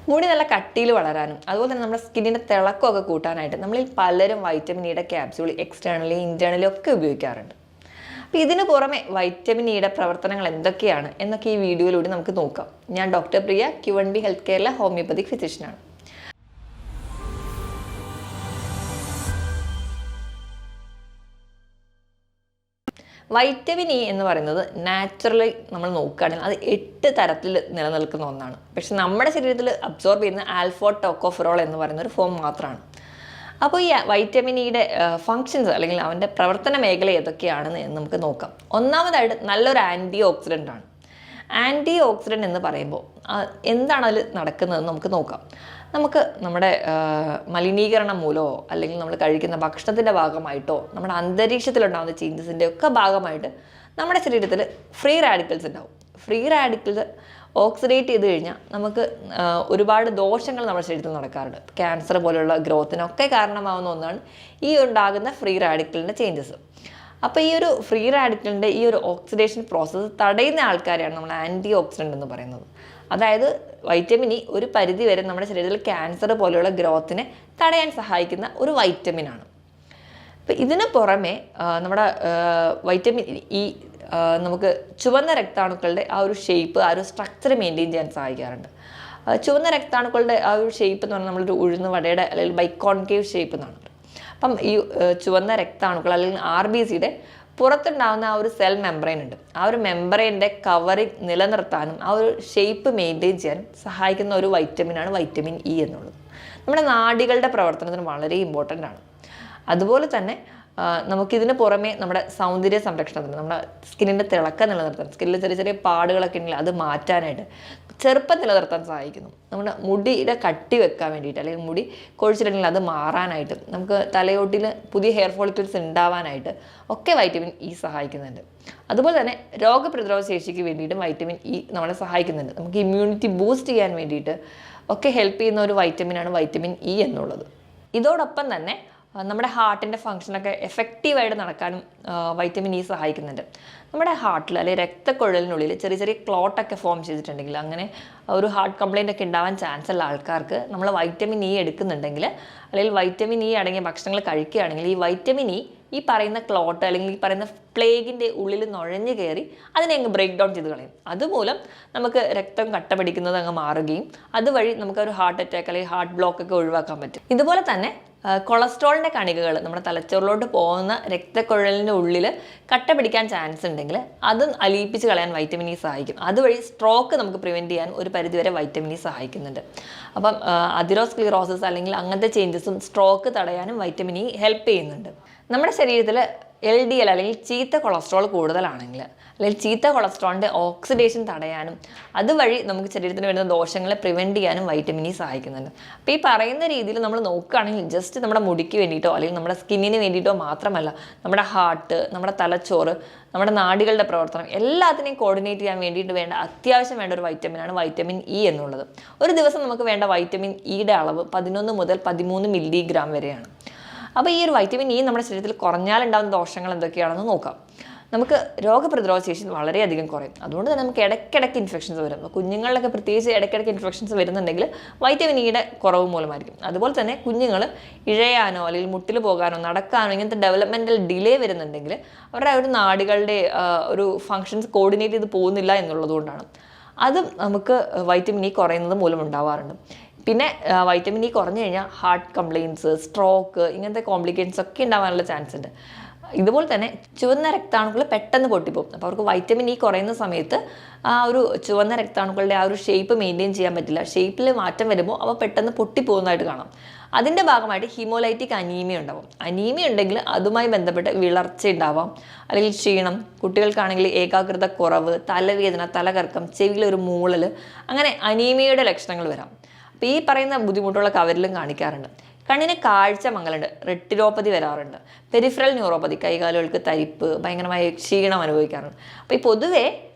മുടി നല്ല കട്ടിയിൽ വളരാനും അതുപോലെ തന്നെ നമ്മുടെ സ്കിന്നിൻ്റെ തിളക്കമൊക്കെ കൂട്ടാനായിട്ട് നമ്മളിൽ പലരും വൈറ്റമിൻ ഇയുടെ ക്യാപ്സ്യൂൾ എക്സ്റ്റേണലി ഇൻറ്റേർണലി ഒക്കെ ഉപയോഗിക്കാറുണ്ട്. അപ്പോൾ ഇതിന് പുറമെ വൈറ്റമിൻ ഇയുടെ പ്രവർത്തനങ്ങൾ എന്തൊക്കെയാണ് എന്നൊക്കെ ഈ വീഡിയോയിലൂടെ നമുക്ക് നോക്കാം. ഞാൻ ഡോക്ടർ പ്രിയ, Q&B ഹെൽത്ത് കെയറിലെ ഹോമിയോപ്പതിക് ഫിസിഷ്യനാണ്. വൈറ്റമിൻ ഇ എന്ന് പറയുന്നത് നാച്ചുറലി നമ്മൾ നോക്കുകയാണെങ്കിൽ അത് 8 തരത്തിൽ നിലനിൽക്കുന്ന ഒന്നാണ്. പക്ഷെ നമ്മുടെ ശരീരത്തിൽ അബ്സോർബ് ചെയ്യുന്ന ആൽഫോ ടോക്കോഫെറോൾ എന്ന് പറയുന്ന ഒരു ഫോം മാത്രമാണ്. അപ്പോൾ ഈ വൈറ്റമിൻ ഇയുടെ ഫങ്ഷൻസ് അല്ലെങ്കിൽ അവൻ്റെ പ്രവർത്തന മേഖല ഏതൊക്കെയാണെന്ന് നമുക്ക് നോക്കാം. ഒന്നാമതായിട്ട് നല്ലൊരു ആൻറ്റി ഓക്സിഡൻ്റ് ആണ്. ആൻറ്റി ഓക്സിഡൻ്റ് എന്ന് പറയുമ്പോൾ എന്താണ് അതിൽ നടക്കുന്നതെന്ന് നമുക്ക് നോക്കാം. നമുക്ക് നമ്മുടെ മലിനീകരണം മൂലമോ അല്ലെങ്കിൽ നമ്മൾ കഴിക്കുന്ന ഭക്ഷണത്തിൻ്റെ ഭാഗമായിട്ടോ നമ്മുടെ അന്തരീക്ഷത്തിലുണ്ടാകുന്ന ചേഞ്ചസിൻ്റെ ഒക്കെ ഭാഗമായിട്ട് നമ്മുടെ ശരീരത്തിൽ ഫ്രീ റാഡിക്കൽസ് ഉണ്ടാവും. ഫ്രീ റാഡിക്കൽസ് ഓക്സിഡേറ്റ് ചെയ്ത് കഴിഞ്ഞാൽ നമുക്ക് ഒരുപാട് ദോഷങ്ങൾ നമ്മുടെ ശരീരത്തിൽ നടക്കാറുണ്ട്. ക്യാൻസർ പോലുള്ള ഗ്രോത്തിനൊക്കെ കാരണമാവുന്ന ഒന്നാണ് ഈ ഉണ്ടാകുന്ന ഫ്രീ റാഡിക്കലിൻ്റെ ചേഞ്ചസ്. അപ്പോൾ ഈ ഒരു ഫ്രീ റാഡിക്കലിൻ്റെ ഈ ഒരു ഓക്സിഡേഷൻ പ്രോസസ്സ് തടയുന്ന ആൾക്കാരെയാണ് നമ്മൾ ആൻറ്റി ഓക്സിഡൻ്റ് എന്ന് പറയുന്നത്. അതായത് വൈറ്റമിൻ ഇ ഒരു പരിധി വരെ നമ്മുടെ ശരീരത്തിൽ ക്യാൻസർ പോലെയുള്ള ഗ്രോത്തിനെ തടയാൻ സഹായിക്കുന്ന ഒരു വൈറ്റമിനാണ്. അപ്പോൾ ഇതിന് പുറമെ നമ്മുടെ വൈറ്റമിൻ ഇ നമുക്ക് ചുവന്ന രക്താണുക്കളുടെ ആ ഒരു ഷേപ്പ്, ആ ഒരു സ്ട്രക്ചർ മെയിൻറ്റെയിൻ ചെയ്യാൻ സഹായിക്കാറുണ്ട്. ചുവന്ന രക്താണുക്കളുടെ ആ ഒരു ഷേപ്പ് എന്ന് പറഞ്ഞാൽ നമ്മളൊരു ഉഴുന്ന വടയുടെ അല്ലെങ്കിൽ ബൈക്കോൺകേവ് ഷേപ്പ് എന്നാണ്. അപ്പം ഈ ചുവന്ന രക്താണുക്കൾ അല്ലെങ്കിൽ RBCയുടെ പുറത്തുണ്ടാകുന്ന ആ ഒരു സെൽ മെംബ്രെയിൻ ഉണ്ട്. ആ ഒരു മെംബ്രെയിൻ്റെ കവറിങ് നിലനിർത്താനും ആ ഒരു ഷേപ്പ് മെയിൻറ്റെയിൻ ചെയ്യാനും സഹായിക്കുന്ന ഒരു വൈറ്റമിനാണ് വൈറ്റമിൻ ഇ എന്നുള്ളത്. നമ്മുടെ നാഡികളുടെ പ്രവർത്തനത്തിന് വളരെ ഇമ്പോർട്ടൻ്റ് ആണ്. അതുപോലെ തന്നെ നമുക്കിതിന് പുറമെ നമ്മുടെ സൗന്ദര്യ സംരക്ഷണത്തിന്, നമ്മുടെ സ്കിന്നിൻ്റെ തിളക്കം നിലനിർത്താൻ, സ്കിന്നിൽ ചെറിയ ചെറിയ പാടുകളൊക്കെ ഉണ്ടെങ്കിൽ അത് മാറ്റാനായിട്ട്, ചെറുപ്പം നിലനിർത്താൻ സഹായിക്കുന്നു. നമ്മുടെ മുടിയുടെ കട്ടി വെക്കാൻ വേണ്ടിയിട്ട് അല്ലെങ്കിൽ മുടി കൊഴിച്ചിട്ടുണ്ടെങ്കിൽ അത് മാറാനായിട്ട്, നമുക്ക് തലയോട്ടിൽ പുതിയ ഹെയർ ഫോളിക്കിൾസ് ഉണ്ടാവാനായിട്ട് ഒക്കെ വൈറ്റമിൻ ഇ സഹായിക്കുന്നുണ്ട്. അതുപോലെ തന്നെ രോഗപ്രതിരോധ ശേഷിക്ക് വേണ്ടിയിട്ടും വൈറ്റമിൻ ഇ നമ്മളെ സഹായിക്കുന്നുണ്ട്. നമുക്ക് ഇമ്മ്യൂണിറ്റി ബൂസ്റ്റ് ചെയ്യാൻ വേണ്ടിയിട്ട് ഒക്കെ ഹെൽപ്പ് ചെയ്യുന്ന ഒരു വൈറ്റമിനാണ് വൈറ്റമിൻ ഇ എന്നുള്ളത്. ഇതോടൊപ്പം തന്നെ നമ്മുടെ ഹാർട്ടിൻ്റെ ഫങ്ഷനൊക്കെ എഫക്റ്റീവായിട്ട് നടക്കാനും വൈറ്റമിൻ ഇ സഹായിക്കുന്നുണ്ട്. നമ്മുടെ ഹാർട്ടിൽ അല്ലെങ്കിൽ രക്തക്കുഴലിനുള്ളിൽ ചെറിയ ചെറിയ ക്ലോട്ടൊക്കെ ഫോം ചെയ്തിട്ടുണ്ടെങ്കിൽ, അങ്ങനെ ഒരു ഹാർട്ട് കംപ്ലയിൻ്റ് ഒക്കെ ഉണ്ടാവാൻ ചാൻസ് ഉള്ള ആൾക്കാർക്ക് നമ്മൾ വൈറ്റമിൻ ഇ എടുക്കുന്നുണ്ടെങ്കിൽ അല്ലെങ്കിൽ വൈറ്റമിൻ ഇ അടങ്ങിയ ഭക്ഷണങ്ങൾ കഴിക്കുകയാണെങ്കിൽ ഈ വൈറ്റമിൻ ഇ ഈ പറയുന്ന ക്ലോട്ട് അല്ലെങ്കിൽ ഈ പറയുന്ന പ്ലേഗിൻ്റെ ഉള്ളിൽ നുഴഞ്ഞു കയറി അതിനെ അങ്ങ് ബ്രേക്ക് ഡൗൺ ചെയ്ത് കളയും. അതുമൂലം നമുക്ക് രക്തം കട്ട പിടിക്കുന്നത് അങ്ങ് മാറുകയും അതുവഴി നമുക്കൊരു ഹാർട്ട് അറ്റാക്ക് അല്ലെങ്കിൽ ഹാർട്ട് ബ്ലോക്ക് ഒക്കെ ഒഴിവാക്കാൻ പറ്റും. ഇതുപോലെ തന്നെ കൊളസ്ട്രോളിൻ്റെ കണികകൾ നമ്മുടെ തലച്ചോറിലോട്ട് പോകുന്ന രക്തക്കുഴലിൻ്റെ ഉള്ളിൽ കട്ട പിടിക്കാൻ ചാൻസ് ഉണ്ടെങ്കിൽ അതും അലിയിപ്പിച്ച് കളയാൻ വൈറ്റമിൻ ഇ സഹായിക്കും. അതുവഴി സ്ട്രോക്ക് നമുക്ക് പ്രിവെൻറ്റ് ചെയ്യാൻ ഒരു പരിധിവരെ വൈറ്റമിൻ ഇ സഹായിക്കുന്നുണ്ട്. അപ്പം അതിറോസ്ക്ലിറോസിസ് അല്ലെങ്കിൽ അങ്ങനത്തെ ചേഞ്ചസും സ്ട്രോക്ക് തടയാനും വൈറ്റമിൻ ഇ ഹെൽപ്പ് ചെയ്യുന്നുണ്ട്. നമ്മുടെ ശരീരത്തിൽ LDL അല്ലെങ്കിൽ ചീത്ത കൊളസ്ട്രോൾ കൂടുതലാണെങ്കിൽ അല്ലെങ്കിൽ ചീത്ത കൊളസ്ട്രോളിൻ്റെ ഓക്സിഡേഷൻ തടയാനും അതുവഴി നമുക്ക് ശരീരത്തിന് വരുന്ന ദോഷങ്ങളെ പ്രിവെൻറ്റ് ചെയ്യാനും വൈറ്റമിൻ ഇ സഹായിക്കുന്നുണ്ട്. അപ്പോൾ ഈ പറയുന്ന രീതിയിൽ നമ്മൾ നോക്കുകയാണെങ്കിൽ ജസ്റ്റ് നമ്മുടെ മുടിക്ക് വേണ്ടിയിട്ടോ അല്ലെങ്കിൽ നമ്മുടെ സ്കിന്നിന് വേണ്ടിയിട്ടോ മാത്രമല്ല, നമ്മുടെ ഹാർട്ട്, നമ്മുടെ തലച്ചോറ്, നമ്മുടെ നാഡികളുടെ പ്രവർത്തനം എല്ലാത്തിനെയും കോർഡിനേറ്റ് ചെയ്യാൻ വേണ്ടിയിട്ട് അത്യാവശ്യം വേണ്ട ഒരു വൈറ്റമിനാണ് വൈറ്റമിൻ ഇ എന്നുള്ളത്. ഒരു ദിവസം നമുക്ക് വേണ്ട വൈറ്റമിൻ ഇയുടെ അളവ് 11 മുതൽ 13 മില്ലിഗ്രാം വരെയാണ്. അപ്പോൾ ഈ ഒരു വൈറ്റമിൻ ഇ നമ്മുടെ ശരീരത്തിൽ കുറഞ്ഞാലുണ്ടാകുന്ന ദോഷങ്ങൾ എന്തൊക്കെയാണെന്ന് നോക്കാം. നമുക്ക് രോഗപ്രതിരോധ ശേഷി വളരെയധികം കുറയും. അതുകൊണ്ട് തന്നെ നമുക്ക് ഇടയ്ക്കിടയ്ക്ക് ഇൻഫെക്ഷൻസ് വരും. കുഞ്ഞുങ്ങളിലൊക്കെ പ്രത്യേകിച്ച് ഇടയ്ക്കിടയ്ക്ക് ഇൻഫെക്ഷൻസ് വരുന്നുണ്ടെങ്കിൽ വൈറ്റമിൻ ഇയുടെ കുറവ് മൂലമായിരിക്കും. അതുപോലെ തന്നെ കുഞ്ഞുങ്ങൾ ഇഴയാനോ അല്ലെങ്കിൽ മുട്ടിൽ പോകാനോ നടക്കാനോ ഇങ്ങനത്തെ ഡെവലപ്മെൻറ്റൽ ഡിലേ വരുന്നുണ്ടെങ്കിൽ അവരുടെ ഒരു നാടുകളുടെ ഒരു ഫങ്ഷൻസ് കോർഡിനേറ്റ് ചെയ്ത് പോകുന്നില്ല എന്നുള്ളതുകൊണ്ടാണ്. അതും നമുക്ക് വൈറ്റമിൻ ഇ കുറയുന്നത് മൂലം ഉണ്ടാവാറുണ്ട്. പിന്നെ വൈറ്റമിൻ ഇ കുറഞ്ഞു കഴിഞ്ഞാൽ ഹാർട്ട് കംപ്ലയിൻസ്, സ്ട്രോക്ക് ഇങ്ങനത്തെ കോംപ്ലിക്കേഷൻസ് ഒക്കെ ഉണ്ടാവാനുള്ള ചാൻസ് ഉണ്ട്. ഇതുപോലെ തന്നെ ചുവന്ന രക്താണുക്കൾ പെട്ടെന്ന് പൊട്ടിപ്പോകും. അപ്പോൾ അവർക്ക് വൈറ്റമിൻ ഇ കുറയുന്ന സമയത്ത് ആ ഒരു ചുവന്ന രക്താണുക്കളുടെ ആ ഒരു ഷേപ്പ് മെയിൻറ്റെയിൻ ചെയ്യാൻ പറ്റില്ല. ഷേപ്പിൽ മാറ്റം വരുമ്പോൾ അവ പെട്ടെന്ന് പൊട്ടിപ്പോകുന്നതായിട്ട് കാണാം. അതിൻ്റെ ഭാഗമായിട്ട് ഹീമോലൈറ്റിക് അനീമിയ ഉണ്ടാവും. അനീമിയ ഉണ്ടെങ്കിൽ അതുമായി ബന്ധപ്പെട്ട് വിളർച്ച ഉണ്ടാവാം, അല്ലെങ്കിൽ ക്ഷീണം, കുട്ടികൾക്കാണെങ്കിൽ ഏകാഗ്രത കുറവ്, തലവേദന, തലകറക്കം, ചെവിയിലൊരു മൂളൽ, അങ്ങനെ അനീമിയയുടെ ലക്ഷണങ്ങൾ വരാം. അപ്പോൾ ഈ പറയുന്ന ബുദ്ധിമുട്ടുകളൊക്കെ അവരിലും കാണിക്കാറുണ്ട്. കണ്ണിന് കാഴ്ച മങ്ങലുണ്ട്, റെറ്റിനോപ്പതി വരാറുണ്ട്, പെരിഫറൽ ന്യൂറോപ്പതി, കൈകാലുകൾക്ക് തരിപ്പ്, ഭയങ്കരമായ ക്ഷീണം അനുഭവിക്കാറുണ്ട്. അപ്പോൾ ഈ പൊതുവേ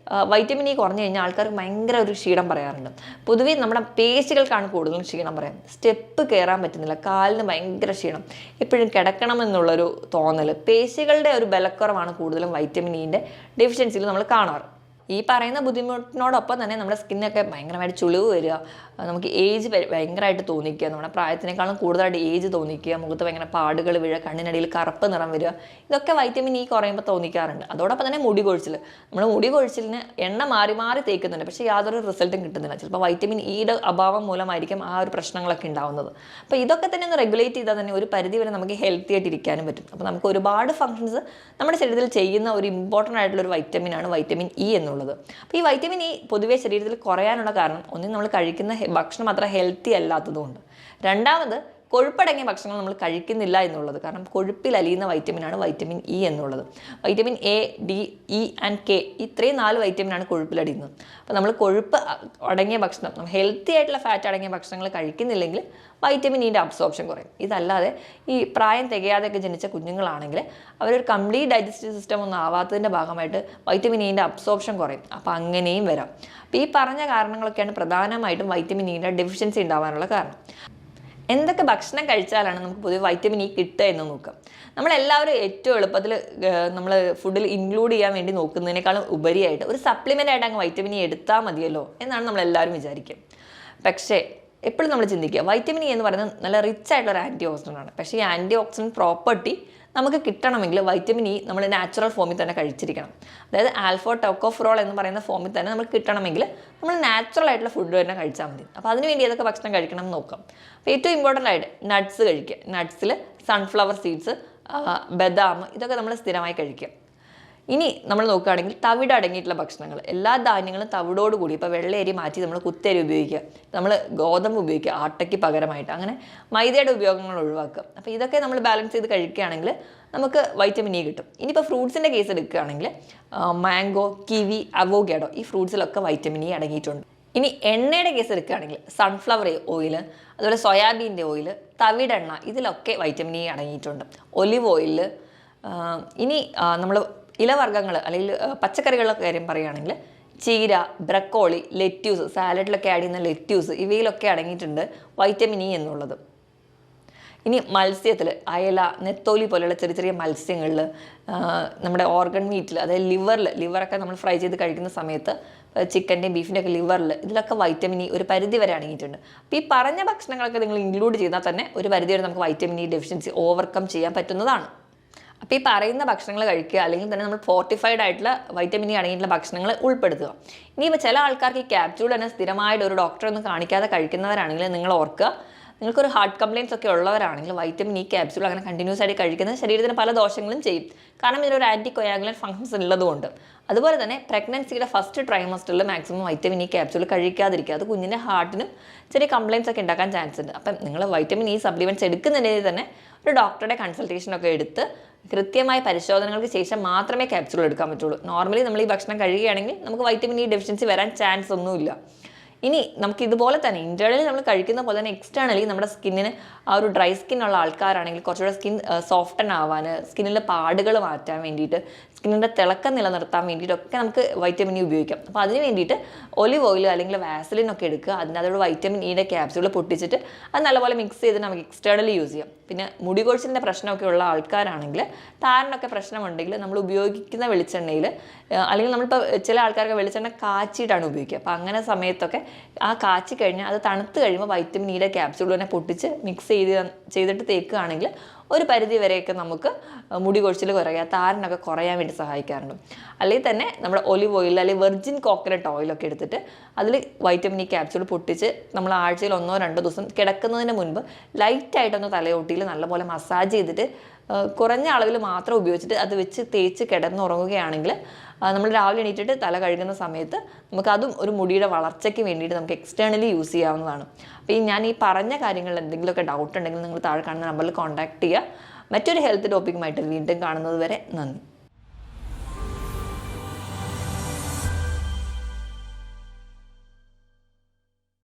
വൈറ്റമിൻ ഇ കുറഞ്ഞു കഴിഞ്ഞാൽ ആൾക്കാർക്ക് ഭയങ്കര ഒരു ക്ഷീണം പറയാറുണ്ട്. പൊതുവേ നമ്മുടെ പേശികൾക്കാണ് കൂടുതലും ക്ഷീണം പറയാം. സ്റ്റെപ്പ് കയറാൻ പറ്റുന്നില്ല, കാലിന് ഭയങ്കര ക്ഷീണം, എപ്പോഴും കിടക്കണമെന്നുള്ളൊരു തോന്നൽ, പേശികളുടെ ഒരു ബലക്കുറവാണ് കൂടുതലും വൈറ്റമിൻ ഇൻ്റെ ഡെഫിഷ്യൻസിയിൽ നമ്മൾ കാണാറ്. ഈ പറയുന്ന ബുദ്ധിമുട്ടിനോടൊപ്പം തന്നെ നമ്മുടെ സ്കിന്നൊക്കെ ഭയങ്കരമായിട്ട് ചുളിവ് വരിക, നമുക്ക് ഏജ് ഭയങ്കരമായിട്ട് തോന്നിക്കുക, നമ്മുടെ പ്രായത്തിനേക്കാളും കൂടുതലായിട്ട് ഏജ് തോന്നിക്കുക, മുഖത്ത് ഭയങ്കര പാടുകൾ വീഴുക, കണ്ണിനടിയിൽ കറുപ്പ് നിറം വരിക, ഇതൊക്കെ വൈറ്റമിൻ ഇ കുറയുമ്പോൾ തോന്നിക്കാറുണ്ട്. അതോടൊപ്പം തന്നെ മുടി കൊഴിച്ചിൽ, നമ്മൾ മുടി കൊഴിച്ചിലിന് എണ്ണ മാറി മാറി തേക്കുന്നുണ്ട്, പക്ഷേ യാതൊരു റിസൾട്ടും കിട്ടുന്നില്ല. ചിലപ്പോൾ വൈറ്റമിൻ ഇയുടെ അഭാവം മൂലമായിരിക്കും ആ ഒരു പ്രശ്നങ്ങളൊക്കെ ഉണ്ടാവുന്നത്. അപ്പോൾ ഇതൊക്കെ തന്നെ ഒന്ന് റെഗുലേറ്റ് ചെയ്താൽ തന്നെ ഒരു പരിധി വരെ നമുക്ക് ഹെൽത്തി ആയിട്ട് ഇരിക്കാനും പറ്റും. അപ്പോൾ നമുക്ക് ഒരുപാട് ഫങ്ഷൻസ് നമ്മുടെ ശരീരത്തിൽ ചെയ്യുന്ന ഒരു ഇമ്പോർട്ടൻ്റ് ആയിട്ടുള്ള ഒരു വൈറ്റമിനാണ് വൈറ്റമിൻ ഇ എന്നുള്ളത്. അപ്പോൾ ഈ വൈറ്റമിൻ ഇ പൊതുവേ ശരീരത്തിൽ കുറയാനുള്ള കാരണം ഒന്നും നമ്മൾ കഴിക്കുന്ന ഭക്ഷണം അത്ര ഹെൽത്തി അല്ലാത്തതുകൊണ്ട്, രണ്ടാമത് കൊഴുപ്പടങ്ങിയ ഭക്ഷണങ്ങൾ നമ്മൾ കഴിക്കുന്നില്ല എന്നുള്ളത്. കാരണം കൊഴുപ്പിൽ അലിയുന്ന വൈറ്റമിനാണ് വൈറ്റമിൻ ഇ എന്നുള്ളത്. Vitamin A, D, E and K, ഇത്രയും 4 വൈറ്റമിനാണ് കൊഴുപ്പിലടിയുന്നത്. അപ്പോൾ നമ്മൾ കൊഴുപ്പ് അടങ്ങിയ ഭക്ഷണം, നമ്മൾ ഹെൽത്തി ആയിട്ടുള്ള ഫാറ്റ് അടങ്ങിയ ഭക്ഷണങ്ങൾ കഴിക്കുന്നില്ലെങ്കിൽ വൈറ്റമിൻ ഇൻ്റെ അബ്സോർപ്ഷൻ കുറയും. ഇതല്ലാതെ ഈ പ്രായം തികയാതെയൊക്കെ ജനിച്ച കുഞ്ഞുങ്ങളാണെങ്കിൽ അവരൊരു കംപ്ലീറ്റ് ഡൈജസ്റ്റീവ് സിസ്റ്റം ഒന്നും ആവാത്തതിൻ്റെ ഭാഗമായിട്ട് വൈറ്റമിൻ ഇൻ്റെ അബ്സോർപ്ഷൻ കുറയും. അപ്പോൾ അങ്ങനെയും വരാം. അപ്പോൾ ഈ പറഞ്ഞ കാരണങ്ങളൊക്കെയാണ് പ്രധാനമായിട്ടും വൈറ്റമിൻ ഇയുടെ ഡെഫിഷ്യൻസി ഉണ്ടാവാനുള്ള കാരണം. എന്തൊക്കെ ഭക്ഷണം കഴിച്ചാലാണ് നമുക്ക് പൊതുവെ വൈറ്റമിൻ ഇ കിട്ടുക എന്ന് നോക്കാം. നമ്മളെല്ലാവരും ഏറ്റവും എളുപ്പത്തിൽ നമ്മൾ ഫുഡിൽ ഇൻക്ലൂഡ് ചെയ്യാൻ വേണ്ടി നോക്കുന്നതിനേക്കാളും ഉപരിയായിട്ട് ഒരു സപ്ലിമെൻ്റ് ആയിട്ട് അങ്ങ് വൈറ്റമിൻ ഇ എടുത്താൽ മതിയല്ലോ എന്നാണ് നമ്മളെല്ലാവരും വിചാരിക്കുക. പക്ഷേ എപ്പോഴും നമ്മൾ ചിന്തിക്കുക, വൈറ്റമിൻ ഇ എന്ന് പറയുന്നത് നല്ല റിച്ച് ആയിട്ടുള്ള ഒരു ആൻറ്റി ഓക്സിഡൻ്റ് ആണ്. പക്ഷേ ഈ ആൻറ്റി ഓക്സിഡൻറ്റ് പ്രോപ്പർട്ടി നമുക്ക് കിട്ടണമെങ്കിൽ വൈറ്റമിൻ ഇ നമ്മൾ നാച്ചുറൽ ഫോമിൽ തന്നെ കഴിച്ചിരിക്കണം. അതായത് ആൽഫ ടോക്കോഫെറോൾ എന്ന് പറയുന്ന ഫോമിൽ തന്നെ നമുക്ക് കിട്ടണമെങ്കിൽ നമ്മൾ നാച്ചുറൽ ആയിട്ടുള്ള ഫുഡ് തന്നെ കഴിച്ചാൽ മതി. അപ്പോൾ അതിനുവേണ്ടി ഏതൊക്കെ ഭക്ഷണം കഴിക്കണം എന്ന് നോക്കാം. അപ്പോൾ ഏറ്റവും ഇമ്പോർട്ടൻ്റ് ആയിട്ട് നട്ട്സ് കഴിക്കുക. നട്ട്സിൽ സൺഫ്ലവർ സീഡ്സ്, ബദാം, ഇതൊക്കെ നമ്മൾ സ്ഥിരമായി കഴിക്കുക. ഇനി നമ്മൾ നോക്കുകയാണെങ്കിൽ തവിട് അടങ്ങിയിട്ടുള്ള ഭക്ഷണങ്ങൾ, എല്ലാ ധാന്യങ്ങളും തവിടോട് കൂടി, ഇപ്പോൾ വെള്ളയരി മാറ്റി നമ്മൾ കുത്തരി ഉപയോഗിക്കുക, നമ്മൾ ഗോതമ്പ് ഉപയോഗിക്കുക ആട്ടയ്ക്ക് പകരമായിട്ട്, അങ്ങനെ മൈദയുടെ ഉപയോഗങ്ങൾ ഒഴിവാക്കുക. അപ്പോൾ ഇതൊക്കെ നമ്മൾ ബാലൻസ് ചെയ്ത് കഴിക്കുകയാണെങ്കിൽ നമുക്ക് വൈറ്റമിൻ ഇ കിട്ടും. ഇനിയിപ്പോൾ ഫ്രൂട്ട്സിൻ്റെ കേസ് എടുക്കുകയാണെങ്കിൽ മാംഗോ, കിവി, അവോക്കാഡോ, ഈ ഫ്രൂട്ട്സിലൊക്കെ വൈറ്റമിൻ ഇ അടങ്ങിയിട്ടുണ്ട്. ഇനി എണ്ണയുടെ കേസ് എടുക്കുകയാണെങ്കിൽ സൺഫ്ലവർ ഓയിൽ, അതുപോലെ സോയാബീൻ്റെ ഓയിൽ, തവിടെണ്ണ, ഇതിലൊക്കെ വൈറ്റമിൻ ഇ അടങ്ങിയിട്ടുണ്ട്. ഒലിവ് ഓയിൽ, ഇനി നമ്മൾ ഇലവർഗ്ഗങ്ങൾ അല്ലെങ്കിൽ പച്ചക്കറികളുടെ കാര്യം പറയുകയാണെങ്കിൽ ചീര, ബ്രക്കോളി, ലെറ്റ്യൂസ്, സാലഡിലൊക്കെ ആഡ് ചെയ്യുന്ന ലെറ്റ്യൂസ്, ഇവയിലൊക്കെ അടങ്ങിയിട്ടുണ്ട് വൈറ്റമിൻ ഇ എന്നുള്ളത്. ഇനി മത്സ്യത്തിൽ അയല, നെത്തോലി പോലെയുള്ള ചെറിയ ചെറിയ മത്സ്യങ്ങളിൽ, നമ്മുടെ ഓർഗൺ മീറ്റിൽ, അതായത് ലിവറൊക്കെ നമ്മൾ ഫ്രൈ ചെയ്ത് കഴിക്കുന്ന സമയത്ത് ചിക്കൻ്റെയും ബീഫിൻ്റെ ഒക്കെ ലിവറിൽ, ഇതിലൊക്കെ വൈറ്റമിൻ ഇ ഒരു പരിധി വരെ അടങ്ങിയിട്ടുണ്ട്. അപ്പോൾ ഈ പറഞ്ഞ ഭക്ഷണങ്ങളൊക്കെ നിങ്ങൾ ഇൻക്ലൂഡ് ചെയ്താൽ തന്നെ ഒരു പരിധി വരെ നമുക്ക് വൈറ്റമിൻ ഇ ഡെഫിഷ്യൻസി ഓവർകം ചെയ്യാൻ പറ്റുന്നതാണ്. അപ്പോൾ ഈ പറയുന്ന ഭക്ഷണങ്ങൾ കഴിക്കുക, അല്ലെങ്കിൽ തന്നെ നമ്മൾ ഫോർട്ടിഫൈഡ് ആയിട്ടുള്ള വൈറ്റമിൻ ഇ അടങ്ങിയിട്ടുള്ള ഭക്ഷണങ്ങൾ ഉൾപ്പെടുത്തുക. ഇനിയിപ്പോൾ ചില ആൾക്കാർക്ക് ഈ ക്യാപ്സ്യൂൾ തന്നെ സ്ഥിരമായിട്ട് ഒരു ഡോക്ടറെ ഒന്നും കാണിക്കാതെ കഴിക്കുന്നവരാണെങ്കിൽ നിങ്ങൾ ഓർക്കുക, നിങ്ങൾക്കൊരു ഹാർട്ട് കംപ്ലയിൻസ് ഒക്കെ ഉള്ളവരാണെങ്കിൽ വൈറ്റമിൻ ഇ ക്യാപ്സ്യൂൾ അങ്ങനെ കണ്ടിന്യൂസ് ആയിട്ട് കഴിക്കുന്നത് ശരീരത്തിന് പല ദോഷങ്ങളും ചെയ്യും. കാരണം ഇതിലൊരു ആൻറ്റി കൊയാഗുലൻറ്റ് ഫങ്ഷൻസ് ഉള്ളതുകൊണ്ട്. അതുപോലെ തന്നെ പ്രഗ്നൻസിയുടെ ഫസ്റ്റ് ട്രൈമസ്റ്ററിൽ മാക്സിമം വൈറ്റമിൻ ഇ ക്യാപ്സ്യൂൾ കഴിക്കാതിരിക്കുക. അത് കുഞ്ഞിൻ്റെ ഹാർട്ടിനും ചെറിയ കംപ്ലയിൻസ് ഒക്കെ ഉണ്ടാക്കാൻ ചാൻസ് ഉണ്ട്. അപ്പം നിങ്ങൾ വൈറ്റമിൻ ഇ സപ്ലിമെൻറ്റ്സ് എടുക്കുന്നുണ്ടെങ്കിൽ തന്നെ ഒരു ഡോക്ടറുടെ കൺസൾട്ടേഷനൊക്കെ എടുത്ത് കൃത്യമായ പരിശോധനകൾക്ക് ശേഷം മാത്രമേ ക്യാപ്സ്യൂൾ എടുക്കാൻ പറ്റുള്ളൂ. നോർമലി നമ്മൾ ഈ ഭക്ഷണം കഴിയുകയാണെങ്കിൽ നമുക്ക് വൈറ്റമിൻ ഇ ഡെഫിഷ്യൻസി വരാൻ ചാൻസ് ഒന്നുമില്ല. ഇനി നമുക്ക് ഇതുപോലെ തന്നെ ഇൻറ്റേർണലി നമ്മൾ കഴിക്കുന്ന പോലെ തന്നെ എക്സ്റ്റേണലി നമ്മുടെ സ്കിന്നിന് ആ ഒരു ഡ്രൈ സ്കിന്നുള്ള ആൾക്കാരാണെങ്കിൽ കുറച്ചുകൂടെ സ്കിൻ സോഫ്റ്റൻ ആവാൻ, സ്കിന്നിലെ പാടുകൾ മാറ്റാൻ വേണ്ടിയിട്ട്, സ്കിന്നിൻ്റെ തിളക്കം നിലനിർത്താൻ വേണ്ടിയിട്ടൊക്കെ നമുക്ക് വൈറ്റമിൻ ഇ ഉപയോഗിക്കാം. അപ്പോൾ അതിന് വേണ്ടിയിട്ട് ഒലിവ് ഓയിൽ അല്ലെങ്കിൽ വാസലിനൊക്കെ എടുക്കുക, അതിനകത്തോട് വൈറ്റമിൻ ഇയുടെ ക്യാപ്സ്യൂൾ പൊട്ടിച്ചിട്ട് അത് നല്ലപോലെ മിക്സ് ചെയ്ത് നമുക്ക് എക്സ്റ്റേണലി യൂസ് ചെയ്യാം. പിന്നെ മുടി കൊഴിച്ചിലിൻ്റെ പ്രശ്നമൊക്കെ ഉള്ള ആൾക്കാരാണെങ്കിൽ, താരനൊക്കെ പ്രശ്നമുണ്ടെങ്കിൽ നമ്മൾ ഉപയോഗിക്കുന്ന വെളിച്ചെണ്ണയിൽ, അല്ലെങ്കിൽ നമ്മളിപ്പോൾ ചില ആൾക്കാർക്ക് വെളിച്ചെണ്ണ കാച്ചിയിട്ടാണ് ഉപയോഗിക്കുക. അപ്പോൾ അങ്ങനെ സമയത്തൊക്കെ ആ കാച്ചി കഴിഞ്ഞാൽ അത് തണുത്ത് കഴിയുമ്പോൾ വൈറ്റമിൻ ഇയുടെ ക്യാപ്സ്യൂൾ തന്നെ പൊട്ടിച്ച് മിക്സ് ചെയ്തിട്ട് തേക്കുകയാണെങ്കിൽ ഒരു പരിധി വരെയൊക്കെ നമുക്ക് മുടി കൊഴിച്ചിൽ കുറയുക, താരനൊക്കെ കുറയാൻ വേണ്ടി സഹായിക്കാറുണ്ട്. അല്ലെങ്കിൽ തന്നെ നമ്മുടെ ഒലിവ് ഓയിൽ അല്ലെങ്കിൽ വെർജിൻ കോക്കനട്ട് ഓയിലൊക്കെ എടുത്തിട്ട് അതിൽ വൈറ്റമിൻ ഇ ക്യാപ്സ്യൂൾ പൊട്ടിച്ച് നമ്മൾ ആഴ്ചയിൽ 1-2 ദിവസം കിടക്കുന്നതിന് മുൻപ് ലൈറ്റായിട്ടൊന്ന് തലയോട്ടിയിൽ നല്ലപോലെ മസാജ് ചെയ്തിട്ട് കുറഞ്ഞ അളവിൽ മാത്രം ഉപയോഗിച്ചിട്ട് അത് വെച്ച് തേച്ച് കിടന്നുറങ്ങുകയാണെങ്കിൽ നമ്മൾ രാവിലെ എണീറ്റിട്ട് തല കഴുകുന്ന സമയത്ത് നമുക്കതും ഒരു മുടിയുടെ വളർച്ചയ്ക്ക് വേണ്ടിയിട്ട് നമുക്ക് എക്സ്റ്റേണലി യൂസ് ചെയ്യാവുന്നതാണ്. അപ്പോൾ ഞാൻ ഈ പറഞ്ഞ കാര്യങ്ങളിൽ എന്തെങ്കിലുമൊക്കെ ഡൗട്ട് ഉണ്ടെങ്കിൽ നിങ്ങൾ താഴെ കാണുന്ന നമ്പറിൽ കോൺടാക്ട് ചെയ്യുക. മറ്റൊരു ഹെൽത്ത് ടോപ്പിക്കുമായിട്ട് വീണ്ടും കാണുന്നത് വരെ നന്ദി.